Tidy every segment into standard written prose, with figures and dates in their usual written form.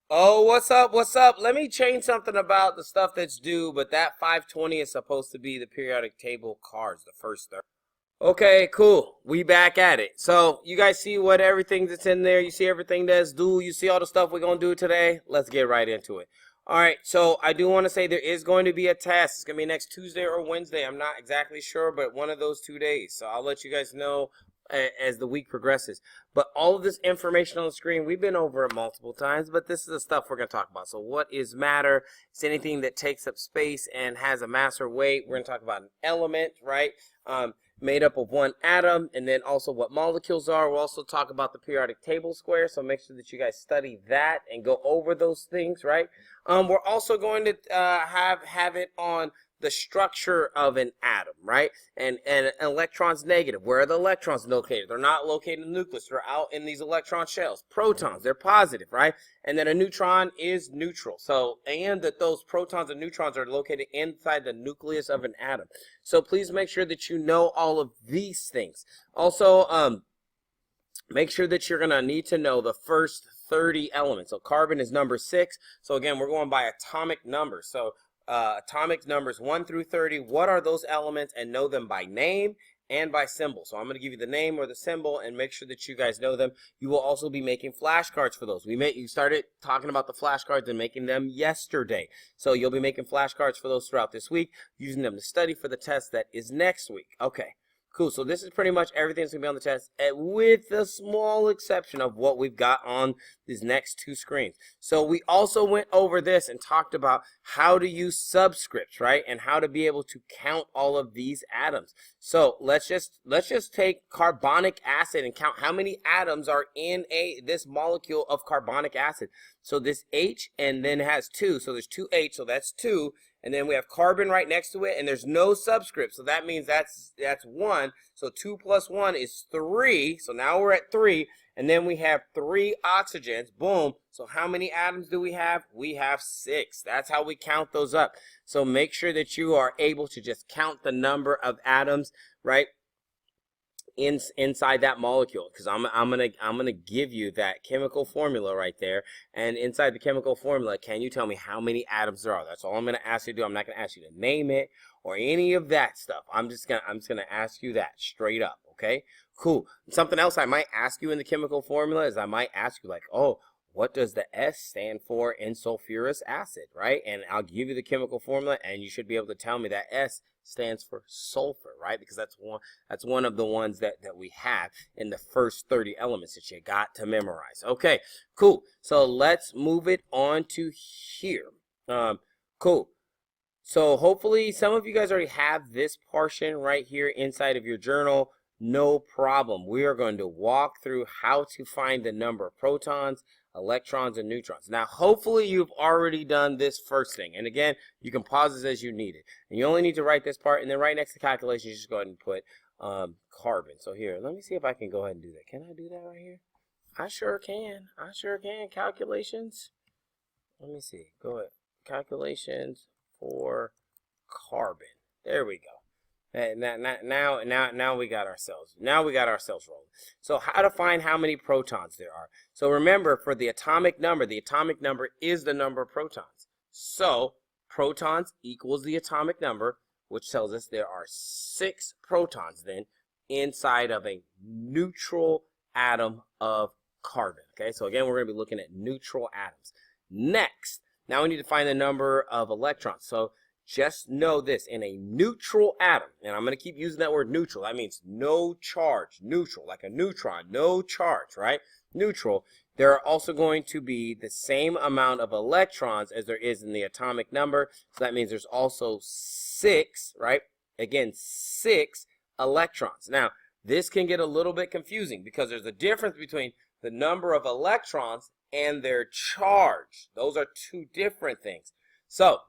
Oh, what's up? What's up? Let me change something about the stuff that's due, but that 520 is supposed to be the periodic table cards, the first 30. Okay, cool. We back at it. So you guys see what everything that's in there. You see everything that's due. You see all the stuff we're going to do today. Let's get right into it. All right, so I do want to say there is going to be a test. It's going to be next Tuesday or Wednesday. I'm not exactly sure, but one of those 2 days. So I'll let you guys know as the week progresses. But all of this information on the screen, we've been over it multiple times, but this is the stuff we're going to talk about. So what is matter? It's anything that takes up space and has a mass or weight. We're going to talk about an element, right? Made up of one atom, and then also what molecules are. We'll also talk about the periodic table square, so make sure that you guys study that and go over those things, right? We're also going to have it on the structure of an atom, right? And an electron's negative. Where are the electrons located? They're not located in the nucleus. They're out in these electron shells. Protons, they're positive, right? And then a neutron is neutral. So, and that those protons and neutrons are located inside the nucleus of an atom. So please make sure that you know all of these things. Also, make sure that you're going to need to know the first 30 elements. So carbon is number 6. So again, we're going by atomic numbers. So atomic numbers 1 through 30. What are those elements? And know them by name and by symbol. So I'm going to give you the name or the symbol and make sure that you guys know them. You will also be making flashcards for those. You started talking about the flashcards and making them yesterday. So you'll be making flashcards for those throughout this week, using them to study for the test that is next week. Okay. Cool, so this is pretty much everything that's going to be on the test, with the small exception of what we've got on these next 2 screens. So we also went over this and talked about how to use subscripts, right? And how to be able to count all of these atoms. So let's just take carbonic acid and count how many atoms are in this molecule of carbonic acid. So this H and then has 2, so there's 2 H, so that's 2. And then we have carbon right next to it, and there's no subscript. So that means that's 1. So 2 plus 1 is 3. So now we're at 3. And then we have 3 oxygens. Boom. So how many atoms do we have? We have 6. That's how we count those up. So make sure that you are able to just count the number of atoms, right? Inside that molecule, because I'm gonna give you that chemical formula right there, and inside the chemical formula, can you tell me how many atoms there are? That's all I'm gonna ask you to do. I'm not gonna ask you to name it or any of that stuff. I'm just gonna ask you that straight up. Okay, cool. Something else I might ask you in the chemical formula is I might ask you like, oh, what does the S stand for in sulfurous acid, right? And I'll give you the chemical formula, and you should be able to tell me that S stands for sulfur, right? Because that's one of the ones that we have in the first 30 elements that you got to memorize. Okay, cool. So let's move it on to here. Cool. So hopefully some of you guys already have this portion right here inside of your journal. No problem. We are going to walk through how to find the number of protons, electrons, and neutrons. Now, hopefully you've already done this first thing. And again, you can pause this as you need it. And you only need to write this part, and then right next to calculations, just go ahead and put carbon. So here, let me see if I can go ahead and do that. Can I do that right here? I sure can. I sure can. Calculations. Let me see. Go ahead. Calculations for carbon. There we go. And now we got ourselves. Now we got ourselves rolling. So how to find how many protons there are. So remember, for the atomic number is the number of protons. So protons equals the atomic number, which tells us there are 6 protons then inside of a neutral atom of carbon. Okay, so again, we're going to be looking at neutral atoms. Next, now we need to find the number of electrons. So just know this, in a neutral atom, and I'm going to keep using that word neutral. That means no charge, neutral, like a neutron, no charge, right? Neutral. There are also going to be the same amount of electrons as there is in the atomic number. So that means there's also 6, right? Again, 6 electrons. Now, this can get a little bit confusing because there's a difference between the number of electrons and their charge. Those are 2 different things. So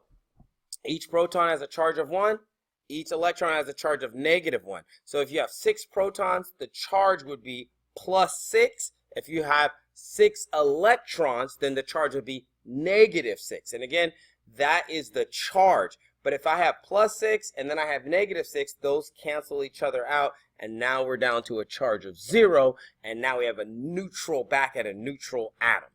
each proton has a charge of 1. Each electron has a charge of -1. So if you have 6 protons, the charge would be +6. If you have 6 electrons, then the charge would be -6. And again, that is the charge. But if I have +6 and then I have -6, those cancel each other out. And now we're down to a charge of 0. And now we have a neutral, back at a neutral atom.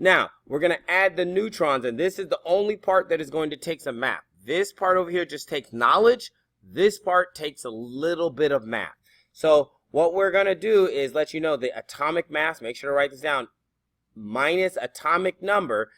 Now, we're going to add the neutrons, and this is the only part that is going to take some math. This part over here just takes knowledge. This part takes a little bit of math. So what we're going to do is let you know the atomic mass, make sure to write this down, minus atomic number,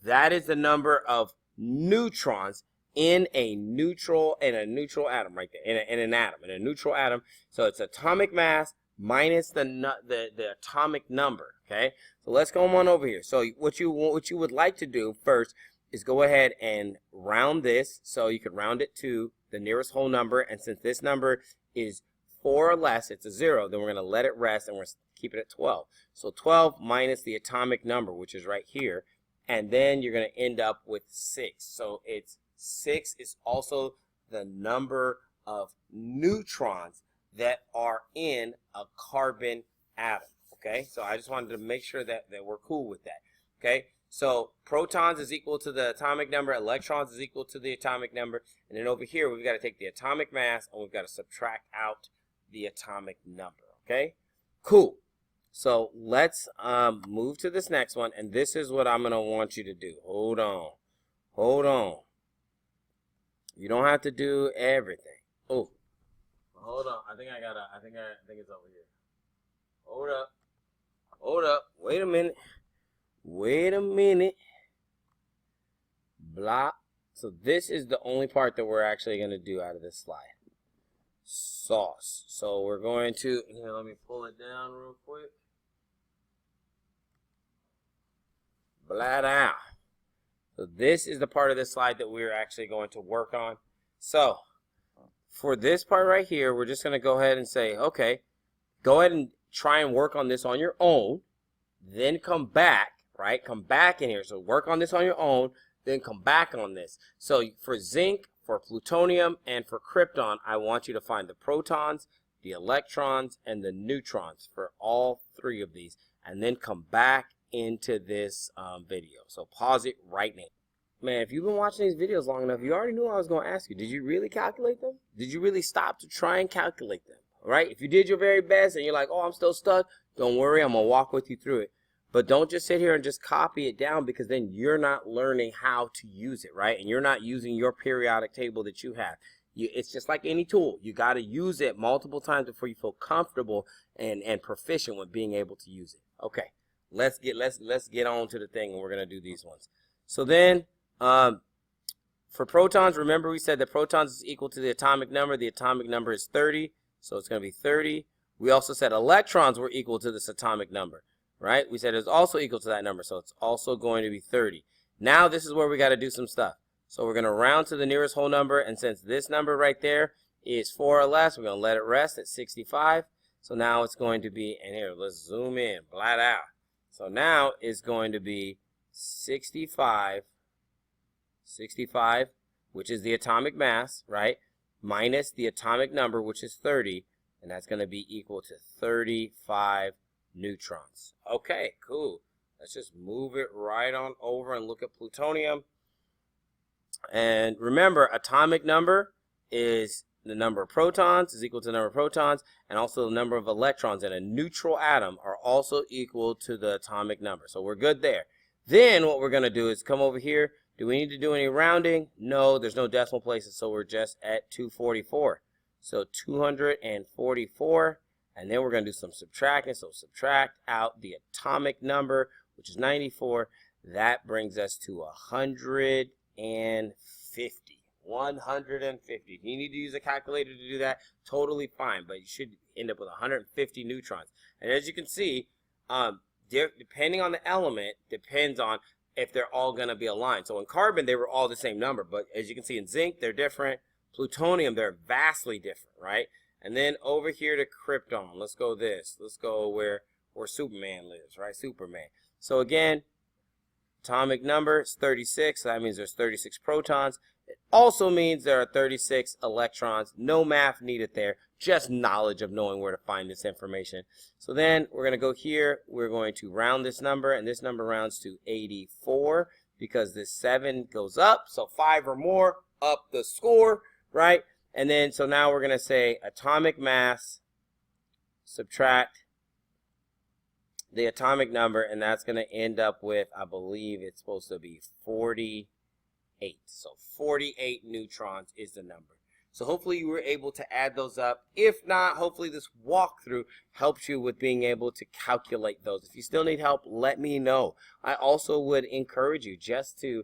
that is the number of neutrons in a neutral atom right there, in a neutral atom. So it's atomic mass minus the atomic number. Okay, so let's go on over here. So what you would like to do first is go ahead and round this. So you could round it to the nearest whole number, and since this number is 4 or less, it's a 0, then we're going to let it rest and we're going to keep it at 12. So 12 minus the atomic number, which is right here, and then you're going to end up with 6. So it's 6 is also the number of neutrons that are in a carbon atom. Okay, so I just wanted to make sure that we're cool with that. Okay, so protons is equal to the atomic number, electrons is equal to the atomic number, and then over here we've got to take the atomic mass and we've got to subtract out the atomic number. Okay, cool. So let's move to this next one, and this is what I'm going to want you to do. Hold on. You don't have to do everything. Oh, hold on. I think it's over here. Hold up. Wait a minute. Block. So this is the only part that we're actually going to do out of this slide. Sauce. So we're going to, here, let me pull it down real quick. Blat out. So this is the part of the slide that we're actually going to work on. So for this part right here, we're just going to go ahead and say, okay, go ahead and try and work on this on your own, then come back, right? Come back in here. So work on this on your own, then come back on this. So for zinc, for plutonium, and for krypton, I want you to find the protons, the electrons, and the neutrons for all 3 of these, and then come back into this video. So pause it right now. Man, if you've been watching these videos long enough, you already knew I was going to ask you. Did you really calculate them? Did you really stop to try and calculate them? Right? If you did your very best and you're like, oh, I'm still stuck, don't worry, I'm going to walk with you through it. But don't just sit here and just copy it down, because then you're not learning how to use it, right? And you're not using your periodic table that you have. It's just like any tool. You got to use it multiple times before you feel comfortable and proficient with being able to use it. Okay, let's get on to the thing, and we're going to do these ones. So then, for protons, remember we said that protons is equal to the atomic number. The atomic number is 30. So it's going to be 30. We also said electrons were equal to this atomic number, right? We said it's also equal to that number, so it's also going to be 30. Now this is where we got to do some stuff. So we're going to round to the nearest whole number, and since this number right there is 4 or less, we're going to let it rest at 65. So now it's going to be, and here, let's zoom in, blat out. So now it's going to be 65, which is the atomic mass, right? Minus the atomic number, which is 30, and that's going to be equal to 35 neutrons. Okay, cool. Let's just move it right on over and look at plutonium. And remember, atomic number is the number of protons is equal to the number of protons, and also the number of electrons in a neutral atom are also equal to the atomic number. So we're good there. Then what we're going to do is come over here. Do we need to do any rounding? No, there's no decimal places, so we're just at 244. So 244, and then we're going to do some subtracting. So subtract out the atomic number, which is 94. That brings us to 150. 150. If you need to use a calculator to do that, totally fine, but you should end up with 150 neutrons. And as you can see, depending on the element, depends on if they're all going to be aligned. So in carbon, they were all the same number, but as you can see in zinc, they're different. Plutonium, they're vastly different, right? And then over here to krypton, let's go where Superman lives, right? Superman. So again, atomic number is 36, so that means there's 36 protons. It also means there are 36 electrons. No math needed there, just knowledge of knowing where to find this information. So then we're going to go here. We're going to round this number, and this number rounds to 84 because this 7 goes up, so 5 or more, up the score, right? And then, so now we're going to say atomic mass, subtract the atomic number, and that's going to end up with, I believe it's supposed to be 48. So 48 neutrons is the number. So hopefully you were able to add those up. If not, hopefully this walkthrough helps you with being able to calculate those. If you still need help, let me know. I also would encourage you just to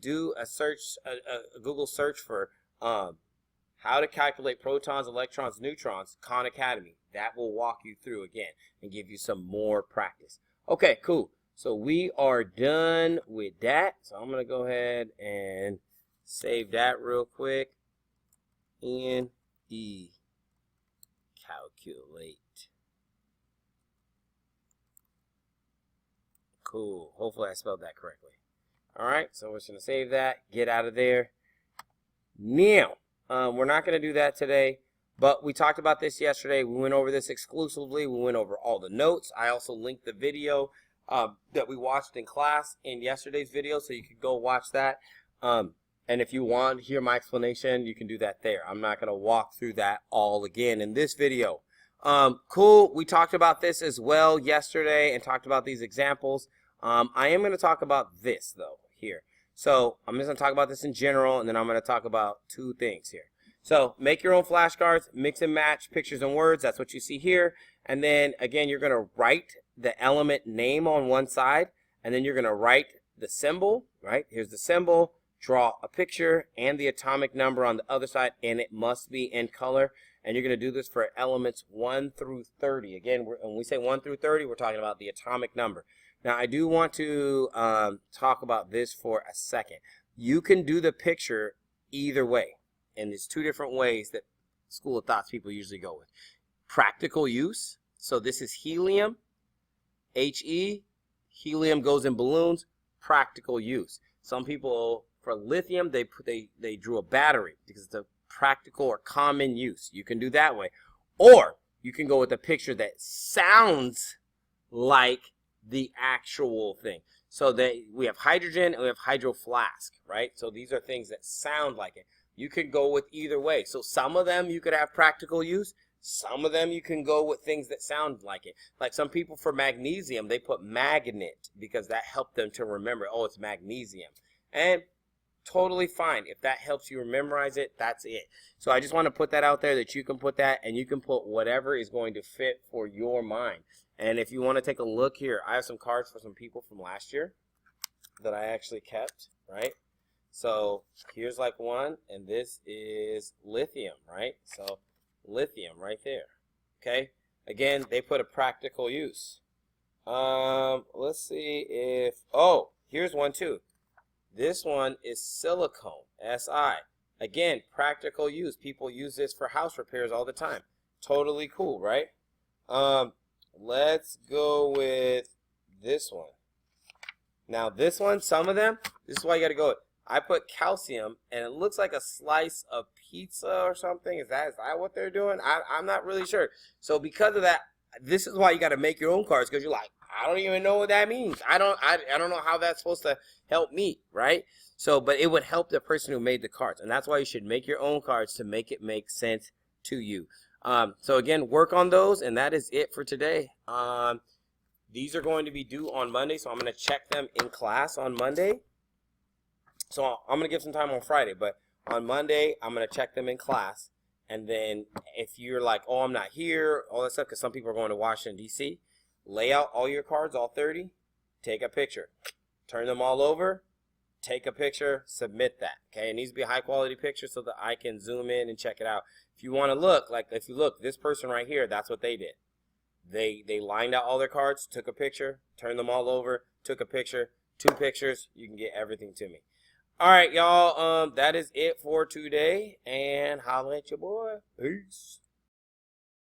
do a search, a Google search for how to calculate protons, electrons, neutrons, Khan Academy. That will walk you through again and give you some more practice. Okay, cool. So we are done with that. So I'm going to go ahead and save that real quick. N-E, calculate. Cool. Hopefully I spelled that correctly. All right, so we're just going to save that, get out of there. Now, we're not going to do that today, but we talked about this yesterday. We went over this exclusively. We went over all the notes. I also linked the video that we watched in class in yesterday's video, so you could go watch that. And if you want to hear my explanation, you can do that there. I'm not going to walk through that all again in this video. Cool. We talked about this as well yesterday and talked about these examples. I am going to talk about this, though, here. So I'm just going to talk about this in general, and then I'm going to talk about two things here. So make your own flashcards, mix and match pictures and words. That's what you see here. And then, again, you're going to write the element name on one side, and then you're going to write the symbol, right? Here's the symbol. Draw a picture and the atomic number on the other side, and it must be in color. And you're going to do this for elements 1 through 30. Again, when we say 1 through 30, we're talking about the atomic number. Now, I do want to talk about this for a second. You can do the picture either way, and there's two different ways that School of Thoughts people usually go with. Practical use. So this is helium, He. Helium goes in balloons. Practical use. Some people, for lithium, they drew a battery because it's a practical or common use. You can do that way. Or you can go with a picture that sounds like the actual thing. So we have hydrogen and we have hydro flask, right? So these are things that sound like it. You can go with either way. So some of them you could have practical use. Some of them you can go with things that sound like it. Like some people for magnesium, they put magnet because that helped them to remember, oh, it's magnesium. And totally fine. If that helps you memorize it, that's it. So I just want to put that out there that you can put that, and you can put whatever is going to fit for your mind. And if you want to take a look here, I have some cards for some people from last year that I actually kept, right? So here's like one, and this is lithium, right? So lithium right there, okay? Again, they put a practical use. Let's see if, oh, here's one too. This one is silicone, Si. Again, practical use. People use this for house repairs all the time. Totally cool, right? Let's go with this one. Now this one, some of them, this is why you got to go with. I put calcium, and it looks like a slice of pizza or something. Is that what they're doing? I'm not really sure. So because of that, this is why you got to make your own cards, because you're like, I don't even know what that means. I don't know how that's supposed to help me, right? So, but it would help the person who made the cards, and that's why you should make your own cards to make it make sense to you. So again, work on those, and that is it for today. These are going to be due on Monday, so I'm going to check them in class on Monday. So I'm going to give some time on Friday, but on Monday, I'm going to check them in class. And then if you're like, oh, I'm not here, all that stuff, because some people are going to Washington, D.C., lay out all your cards, all 30, take a picture. Turn them all over, take a picture, submit that. Okay, it needs to be a high-quality picture so that I can zoom in and check it out. If you want to look, like if you look, this person right here, that's what they did. They lined out all their cards, took a picture, turned them all over, took a picture, 2 pictures, you can get everything to me. All right, y'all, that is it for today, and holla at your boy. Peace.